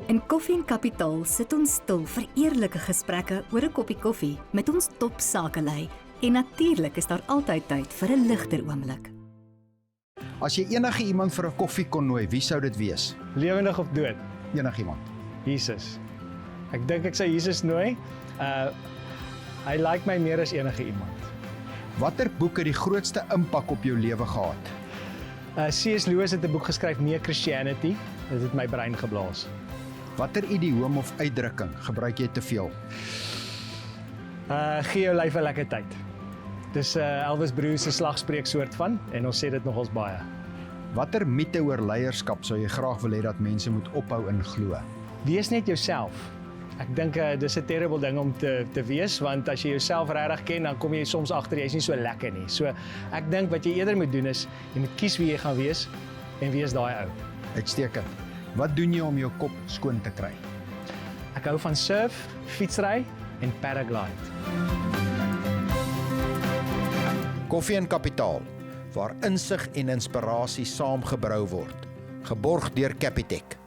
In Koffie en Kapitaal sit ons stil vir eerlike gesprekke oor 'n koppie koffie met ons top sakelei en natuurlik is daar altyd tyd vir 'n ligter oomblik. As jy enige iemand vir 'n koffie kon nooi, wie sou dit wees? Lewendig of dood? Enigiemand. Jesus. Ek dink ek sou Jesus nooi. Hy like my meer as enige iemand. Watter boek het die grootste impak op jou lewe gehad? C.S. Lewis het 'n boek geskryf, Mere Christianity. Dit het my brein geblaas. Watter idioom of uitdrukking gebruik jy te veel? Gee jou lyf 'n lekker tyd. Dis Elvis Bruce se slagspreeksoort van, en ons sê dit nogals baie. Watter mite oor leierskap sou jy graag wil hê dat mense moet ophou in glo? Wees net jouself. Ek dink dis 'n terrible ding om te wees, want as jy jouself regtig ken, dan kom jy soms agter jy's nie so lekker nie. So ek dink wat jy eerder moet doen is, jy moet kies wie jy gaan wees en wees daai ou. Uitstekend. Wat doen jy om jou kop skoon te kry? Ek hou van surf, fietsry en paraglide. Koffie en Kapitaal, waar insig en inspirasie saamgebrou word. Geborg deur Capitec.